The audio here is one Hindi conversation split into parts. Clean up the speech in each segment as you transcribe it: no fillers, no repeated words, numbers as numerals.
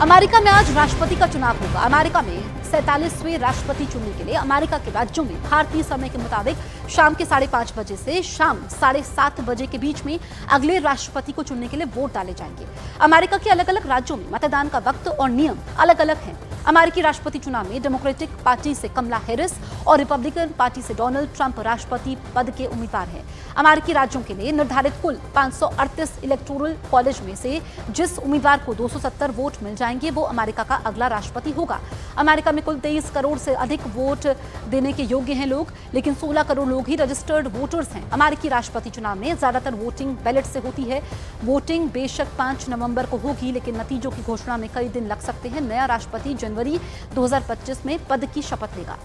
अमेरिका में आज राष्ट्रपति का चुनाव होगा। अमेरिका में 47वें राष्ट्रपति चुनने के लिए अमेरिका के राज्यों में भारतीय समय के मुताबिक शाम के 5:30 बजे से शाम 7:30 बजे के बीच में अगले राष्ट्रपति को चुनने के लिए वोट डाले जाएंगे। अमेरिका के अलग अलग राज्यों में मतदान का वक्त और नियम अलग अलग हैं। अमेरिकी राष्ट्रपति चुनाव में डेमोक्रेटिक पार्टी से कमला हैरिस और रिपब्लिकन पार्टी से डोनाल्ड ट्रंप राष्ट्रपति पद के उम्मीदवार हैं। अमेरिकी राज्यों के लिए निर्धारित कुल 538 इलेक्टोरल कॉलेज में से जिस उम्मीदवार को 270 वोट मिल जाएंगे वो अमेरिका का अगला राष्ट्रपति होगा। अमेरिका में कुल 23 करोड़ से अधिक वोट देने के योग्य हैं लोग, लेकिन 16 करोड़ लोग ही रजिस्टर्ड वोटर्स हैं। अमेरिकी राष्ट्रपति चुनाव में ज्यादातर वोटिंग बैलेट से होती है। वोटिंग बेशक 5 नवंबर को होगी, लेकिन नतीजों की घोषणा में कई दिन लग सकते हैं। नया राष्ट्रपति जनवरी 2025 में पद की शपथ लेगा।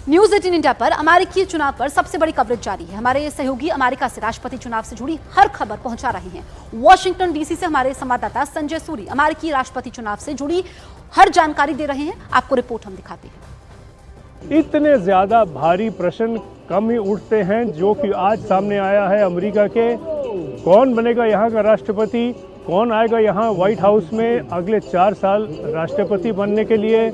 न्यूज 18 इंडिया पर अमेरिकी चुनाव पर सबसे बड़ी कवरेज जारी है। हमारे सहयोगी अमेरिका से राष्ट्रपति चुनाव से जुड़ी हर खबर पहुंचा रहे हैं। वॉशिंगटन डीसी से हमारे संवाददाता संजय सूरी अमेरिकी राष्ट्रपति चुनाव से जुड़ी हर जानकारी दे रहे हैं। आपको रिपोर्ट हम दिखाते हैं। इतने ज्यादा भारी प्रश्न कम ही उठते हैं जो कि आज सामने आया है अमेरिका के। कौन बनेगा यहाँ का राष्ट्रपति, कौन आएगा यहाँ व्हाइट हाउस में अगले 4 साल राष्ट्रपति बनने के लिए,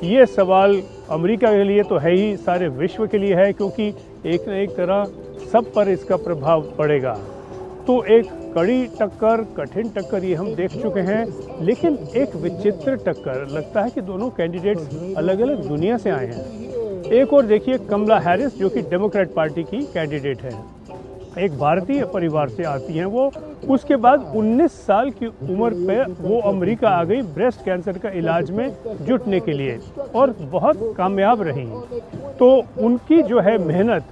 ये सवाल अमेरिका के लिए तो है ही, सारे विश्व के लिए है, क्योंकि एक न एक तरह सब पर इसका प्रभाव पड़ेगा। तो एक कड़ी टक्कर, कठिन टक्कर ये हम देख चुके हैं, लेकिन एक विचित्र टक्कर लगता है कि दोनों कैंडिडेट्स अलग अलग दुनिया से आए हैं। एक और देखिए कमला हैरिस जो कि डेमोक्रेट पार्टी की कैंडिडेट है, एक भारतीय परिवार से आती हैं वो। उसके बाद 19 साल की उम्र पे वो अमेरिका आ गई ब्रेस्ट कैंसर का इलाज में जुटने के लिए और बहुत कामयाब रही। तो उनकी जो है मेहनत,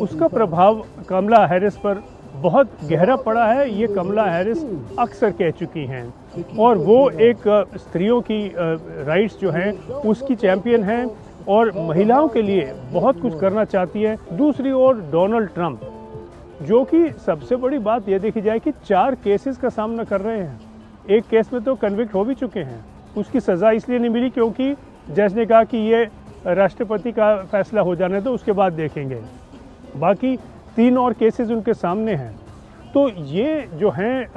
उसका प्रभाव कमला हैरिस पर बहुत गहरा पड़ा है। ये कमला हैरिस अक्सर कह चुकी हैं और वो एक स्त्रियों की राइट्स जो हैं उसकी चैंपियन हैं और महिलाओं के लिए बहुत कुछ करना चाहती है। दूसरी ओर डोनाल्ड ट्रंप, जो कि सबसे बड़ी बात यह देखी जाए कि 4 केसेस का सामना कर रहे हैं। एक केस में तो कन्विक्ट हो भी चुके हैं, उसकी सज़ा इसलिए नहीं मिली क्योंकि जज ने कहा कि ये राष्ट्रपति का फैसला हो जाने तो उसके बाद देखेंगे। बाकी 3 और केसेस उनके सामने हैं। तो ये जो हैं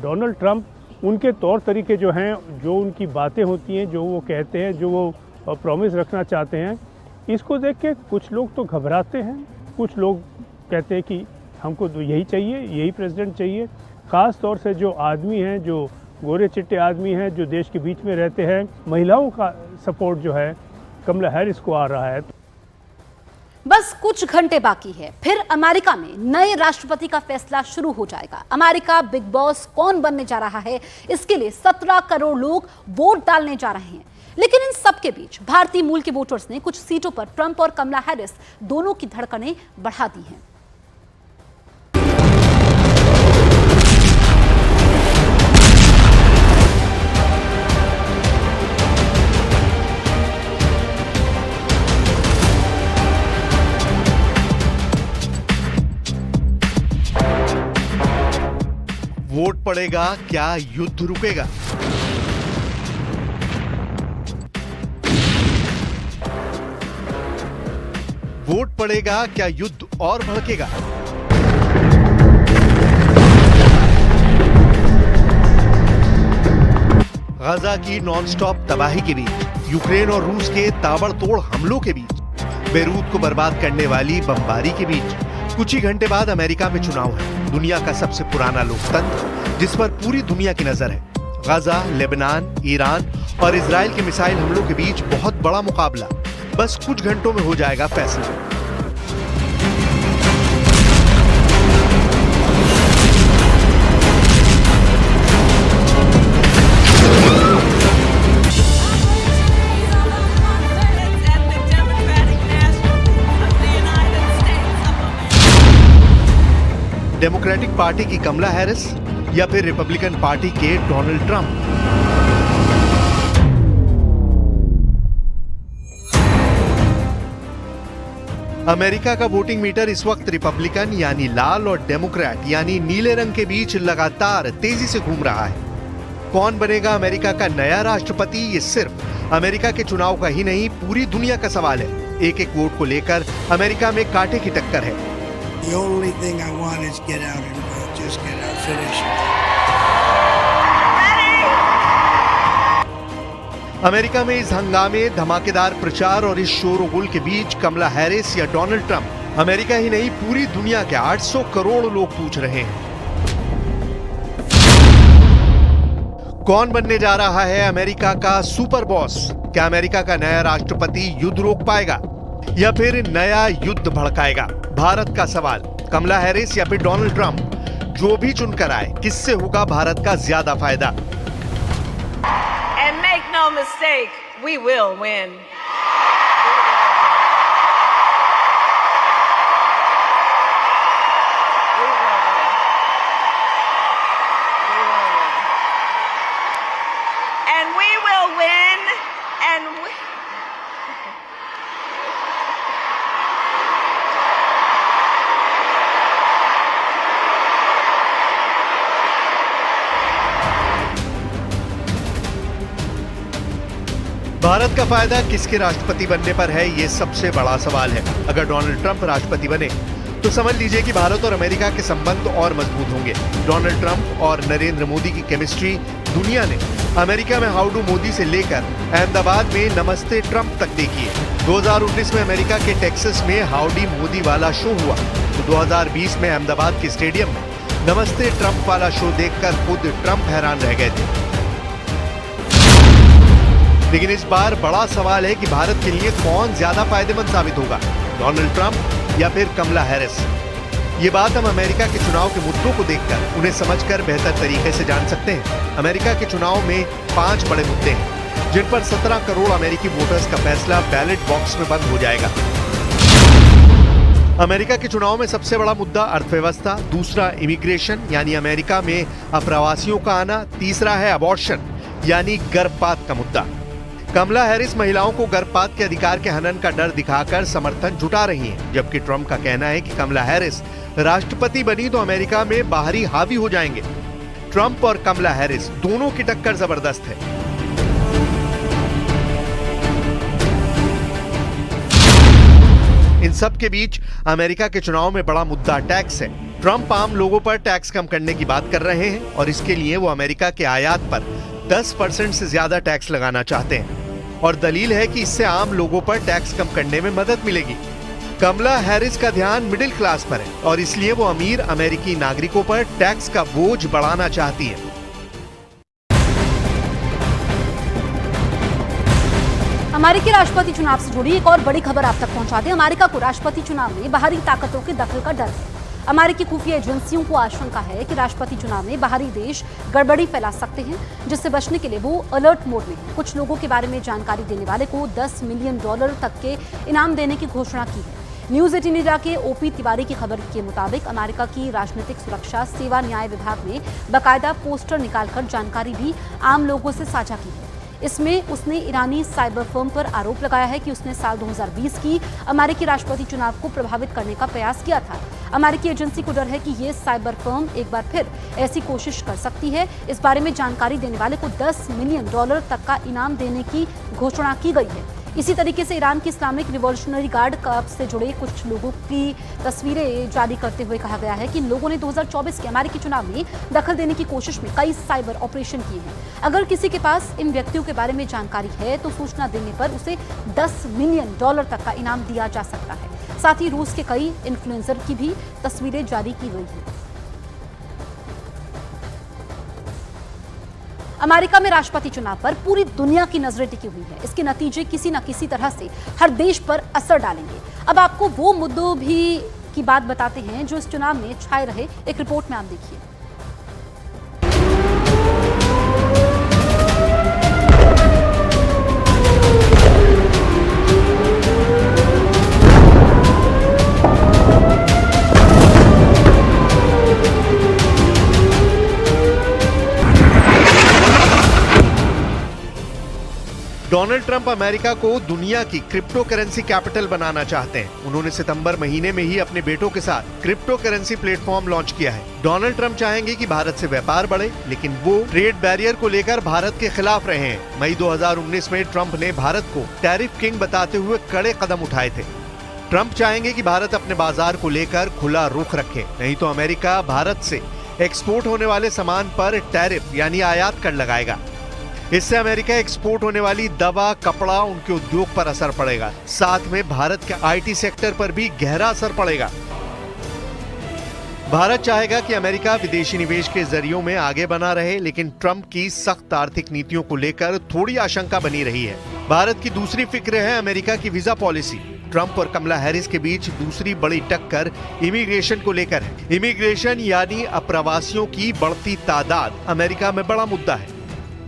डोनाल्ड ट्रंप, उनके तौर तरीके जो हैं, जो उनकी बातें होती हैं, जो वो कहते हैं, जो वो प्रॉमिस रखना चाहते हैं, इसको देख के कुछ लोग तो घबराते हैं, कुछ लोग कहते हैं कि हमको तो यही चाहिए, यही प्रेसिडेंट चाहिए। ख़ास तौर से जो आदमी हैं, जो गोरे चिट्टे आदमी हैं, जो देश के बीच में रहते हैं, महिलाओं का सपोर्ट जो है कमला हैरिस को आ रहा है। बस कुछ घंटे बाकी है, फिर अमेरिका में नए राष्ट्रपति का फैसला शुरू हो जाएगा। अमेरिका बिग बॉस कौन बनने जा रहा है, इसके लिए 17 करोड़ लोग वोट डालने जा रहे हैं। लेकिन इन सब के बीच भारतीय मूल के वोटर्स ने कुछ सीटों पर ट्रंप और कमला हैरिस दोनों की धड़कनें बढ़ा दी हैं। वोट पड़ेगा, क्या युद्ध रुकेगा? वोट पड़ेगा, क्या युद्ध और भड़केगा? गाजा की नॉनस्टॉप तबाही के बीच, यूक्रेन और रूस के ताबड़तोड़ हमलों के बीच, बेरूत को बर्बाद करने वाली बमबारी के बीच कुछ ही घंटे बाद अमेरिका में चुनाव है। दुनिया का सबसे पुराना लोकतंत्र जिस पर पूरी दुनिया की नजर है। गाजा, लेबनान, ईरान और इजराइल के मिसाइल हमलों के बीच बहुत बड़ा मुकाबला। बस कुछ घंटों में हो जाएगा फैसला। डेमोक्रेटिक पार्टी की कमला हैरिस या फिर रिपब्लिकन पार्टी के डोनाल्ड ट्रंप? अमेरिका का वोटिंग मीटर इस वक्त रिपब्लिकन यानी लाल और डेमोक्रेट यानी नीले रंग के बीच लगातार तेजी से घूम रहा है। कौन बनेगा अमेरिका का नया राष्ट्रपति, ये सिर्फ अमेरिका के चुनाव का ही नहीं, पूरी दुनिया का सवाल है। एक एक वोट को लेकर अमेरिका में कांटे की टक्कर है। The only thing I want is get out and vote. just get out, finish. America में इस हंगामे, धमाकेदार प्रचार और इस शोरगुल के बीच कमला हैरिस या डोनाल्ड ट्रंप अमेरिका ही नहीं पूरी दुनिया के 800 करोड़ लोग पूछ रहे हैं, कौन बनने जा रहा है अमेरिका का सुपर बॉस? क्या अमेरिका का नया राष्ट्रपति युद्ध रोक पाएगा या फिर नया युद्ध भड़काएगा? भारत का सवाल, कमला हैरिस या फिर डोनाल्ड ट्रंप, जो भी चुनकर आए, किससे होगा भारत का ज्यादा फायदा? And make no mistake, we will win. We will win. We will win. And we will win. And we... Bharat का फायदा किसके राष्ट्रपति बनने पर है, ये सबसे बड़ा सवाल है। अगर डोनाल्ड ट्रंप राष्ट्रपति बने तो समझ लीजिए कि भारत और अमेरिका के संबंध और मजबूत होंगे। डोनाल्ड ट्रंप और नरेंद्र मोदी की केमिस्ट्री दुनिया ने अमेरिका में हाउ डू मोदी से लेकर अहमदाबाद में नमस्ते ट्रंप तक देखी है। 2019 में अमेरिका के टेक्सास में हाउडी मोदी वाला शो हुआ तो 2020 में अहमदाबाद के स्टेडियम में नमस्ते ट्रंप वाला शो देखकर खुद ट्रंप हैरान रह गए थे। लेकिन इस बार बड़ा सवाल है कि भारत के लिए कौन ज्यादा फायदेमंद साबित होगा, डोनाल्ड ट्रंप या फिर कमला हैरिस? ये बात हम अमेरिका के चुनाव के मुद्दों को देखकर, उन्हें समझकर बेहतर तरीके से जान सकते हैं। अमेरिका के चुनाव में 5 बड़े मुद्दे हैं जिन पर 17 करोड़ अमेरिकी वोटर्स का फैसला बैलेट बॉक्स में बंद हो जाएगा। अमेरिका के चुनाव में सबसे बड़ा मुद्दा अर्थव्यवस्था, दूसरा इमिग्रेशन यानी अमेरिका में अप्रवासियों का आना, तीसरा है अबॉर्शन यानी गर्भपात का मुद्दा। कमला हैरिस महिलाओं को गर्भपात के अधिकार के हनन का डर दिखाकर समर्थन जुटा रही हैं, जबकि ट्रंप का कहना है कि कमला हैरिस राष्ट्रपति बनी तो अमेरिका में बाहरी हावी हो जाएंगे। ट्रंप और कमला हैरिस दोनों की टक्कर जबरदस्त है। इन सब के बीच अमेरिका के चुनाव में बड़ा मुद्दा टैक्स है। ट्रंप आम लोगों पर टैक्स कम करने की बात कर रहे हैं और इसके लिए वो अमेरिका के आयात पर 10% से ज्यादा टैक्स लगाना चाहते हैं और दलील है कि इससे आम लोगों पर टैक्स कम करने में मदद मिलेगी। कमला हैरिस का ध्यान मिडिल क्लास पर है और इसलिए वो अमीर अमेरिकी नागरिकों पर टैक्स का बोझ बढ़ाना चाहती है। अमेरिकी राष्ट्रपति चुनाव से जुड़ी एक और बड़ी खबर आप तक पहुंचा दें। अमेरिका को राष्ट्रपति चुनाव में बाहरी ताकतों के दखल का डर है। अमेरिकी खुफिया एजेंसियों को आशंका है कि राष्ट्रपति चुनाव में बाहरी देश गड़बड़ी फैला सकते हैं, जिससे बचने के लिए वो अलर्ट मोड में हैं। कुछ लोगों के बारे में जानकारी देने वाले को $10 मिलियन तक के इनाम देने की घोषणा की है। न्यूज़ 18 इंडिया के ओपी तिवारी की खबर के मुताबिक अमेरिका की राजनीतिक सुरक्षा सेवा न्याय विभाग ने बाकायदा पोस्टर निकालकर जानकारी भी आम लोगों से साझा की है। इसमें उसने ईरानी साइबर फर्म पर आरोप लगाया है कि उसने साल 2020 की अमेरिकी राष्ट्रपति चुनाव को प्रभावित करने का प्रयास किया था। अमेरिकी एजेंसी को डर है कि ये साइबर फर्म एक बार फिर ऐसी कोशिश कर सकती है। इस बारे में जानकारी देने वाले को $10 मिलियन तक का इनाम देने की घोषणा की गई है। इसी तरीके से ईरान की इस्लामिक रिवॉल्यूशनरी गार्ड कॉर्प्स से जुड़े कुछ लोगों की तस्वीरें जारी करते हुए कहा गया है कि लोगों ने 2024 के अमेरिकी चुनाव में दखल देने की कोशिश में कई साइबर ऑपरेशन किए हैं। अगर किसी के पास इन व्यक्तियों के बारे में जानकारी है तो सूचना देने पर उसे $10 मिलियन तक का इनाम दिया जा सकता है। साथ ही रूस के कई इन्फ्लुएंसर की भी तस्वीरें जारी की गई हैं। अमेरिका में राष्ट्रपति चुनाव पर पूरी दुनिया की नजरें टिकी हुई है। इसके नतीजे किसी न किसी तरह से हर देश पर असर डालेंगे। अब आपको वो मुद्दों भी की बात बताते हैं जो इस चुनाव में छाए रहे। एक रिपोर्ट में आप देखिए। डोनाल्ड ट्रंप अमेरिका को दुनिया की क्रिप्टो करेंसी कैपिटल बनाना चाहते हैं। उन्होंने सितंबर महीने में ही अपने बेटों के साथ क्रिप्टो करेंसी प्लेटफॉर्म लॉन्च किया है। डोनाल्ड ट्रंप चाहेंगे कि भारत से व्यापार बढ़े, लेकिन वो ट्रेड बैरियर को लेकर भारत के खिलाफ रहे हैं। मई 2019 में ट्रंप ने भारत को टैरिफ किंग बताते हुए कड़े कदम उठाए थे। ट्रंप चाहेंगे कि भारत अपने बाजार को लेकर खुला रुख रखे, नहीं तो अमेरिका भारत से एक्सपोर्ट होने वाले सामान पर टैरिफ यानी आयात कर लगाएगा। इससे अमेरिका एक्सपोर्ट होने वाली दवा, कपड़ा, उनके उद्योग पर असर पड़ेगा। साथ में भारत के आईटी सेक्टर पर भी गहरा असर पड़ेगा। भारत चाहेगा कि अमेरिका विदेशी निवेश के जरियों में आगे बना रहे, लेकिन ट्रंप की सख्त आर्थिक नीतियों को लेकर थोड़ी आशंका बनी रही है। भारत की दूसरी फिक्र है अमेरिका की वीजा पॉलिसी। ट्रंप और कमला हैरिस के बीच दूसरी बड़ी टक्कर इमिग्रेशन को लेकर है। इमिग्रेशन यानी अप्रवासियों की बढ़ती तादाद अमेरिका में बड़ा मुद्दा है।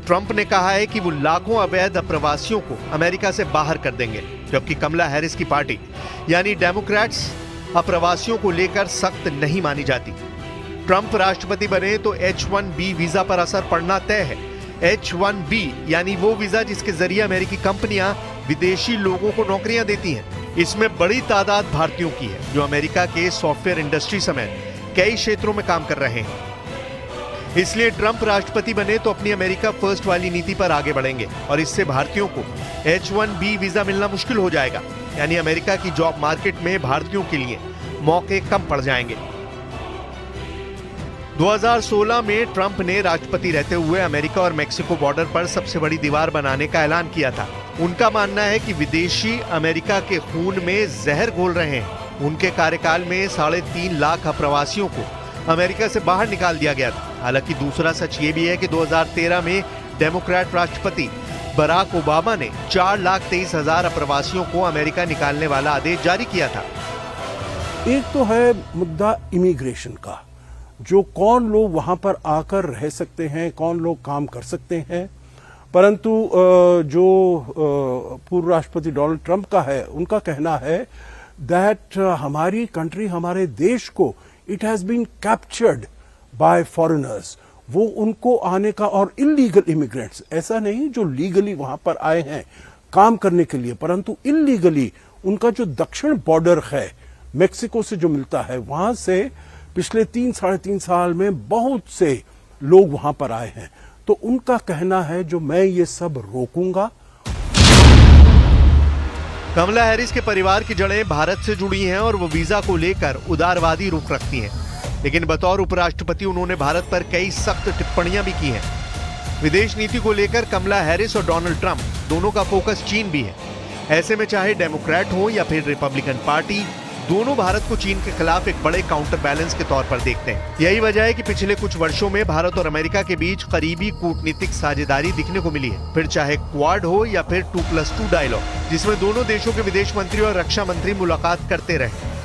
ट्रंप ने कहा है कि वो लाखों अवैध अप्रवासियों को अमेरिका से बाहर कर देंगे, जबकि कमला हैरिस की पार्टी यानी डेमोक्रेट्स अप्रवासियों को लेकर सख्त नहीं मानी जाती। ट्रंप राष्ट्रपति बने तो H-1B वीजा पर असर पड़ना तय है। H-1B यानी वो वीजा जिसके जरिए अमेरिकी कंपनियां विदेशी लोगों को नौकरियां देती हैं। इसमें बड़ी तादाद भारतीयों की है जो अमेरिका के सॉफ्टवेयर इंडस्ट्री समेत कई क्षेत्रों में काम कर रहे हैं। इसलिए ट्रंप राष्ट्रपति बने तो अपनी अमेरिका फर्स्ट वाली नीति पर आगे बढ़ेंगे और इससे भारतीयों को H-1B वीजा मिलना मुश्किल हो जाएगा, यानी अमेरिका की जॉब मार्केट में भारतीयों के लिए मौके कम पड़ जाएंगे। 2016 में ट्रंप ने राष्ट्रपति रहते हुए अमेरिका और मेक्सिको बॉर्डर पर सबसे बड़ी दीवार बनाने का ऐलान किया था। उनका मानना है कि विदेशी अमेरिका के खून में जहर घोल रहे हैं। उनके कार्यकाल में 3.5 लाख अप्रवासियों को अमेरिका से बाहर निकाल दिया गया था। हालांकि दूसरा सच ये भी है कि 2013 में डेमोक्रेट राष्ट्रपति बराक ओबामा ने 4,23,000 अप्रवासियों को अमेरिका निकालने वाला आदेश जारी किया था। एक तो है मुद्दा इमिग्रेशन का, जो कौन लोग वहां पर आकर रह सकते हैं, कौन लोग काम कर सकते हैं। परंतु जो पूर्व राष्ट्रपति डोनाल्ड ट्रंप का है, उनका कहना है दैट हमारी कंट्री, हमारे देश को it has been captured by foreigners. वो उनको आने का, और इलीगल इमिग्रेंट्स, ऐसा नहीं जो लीगली वहां पर आए हैं काम करने के लिए, परंतु इलीगली उनका जो दक्षिण बॉर्डर है मेक्सिको से जो मिलता है, वहां से पिछले 3-3.5 साल में बहुत से लोग वहां पर आए हैं। तो उनका कहना है जो मैं ये सब रोकूंगा। कमला हैरिस के परिवार की जड़ें भारत से जुड़ी हैं और वो वीजा को लेकर उदारवादी रुख रखती हैं, लेकिन बतौर उपराष्ट्रपति उन्होंने भारत पर कई सख्त टिप्पणियां भी की हैं। विदेश नीति को लेकर कमला हैरिस और डोनाल्ड ट्रंप दोनों का फोकस चीन भी है। ऐसे में चाहे डेमोक्रेट हो या फिर रिपब्लिकन पार्टी, दोनों भारत को चीन के खिलाफ एक बड़े काउंटर बैलेंस के तौर पर देखते हैं। यही वजह है कि पिछले कुछ वर्षों में भारत और अमेरिका के बीच करीबी कूटनीतिक साझेदारी दिखने को मिली है, फिर चाहे क्वाड हो या फिर 2+2 डायलॉग, जिसमें दोनों देशों के विदेश मंत्री और रक्षा मंत्री मुलाकात करते रहे।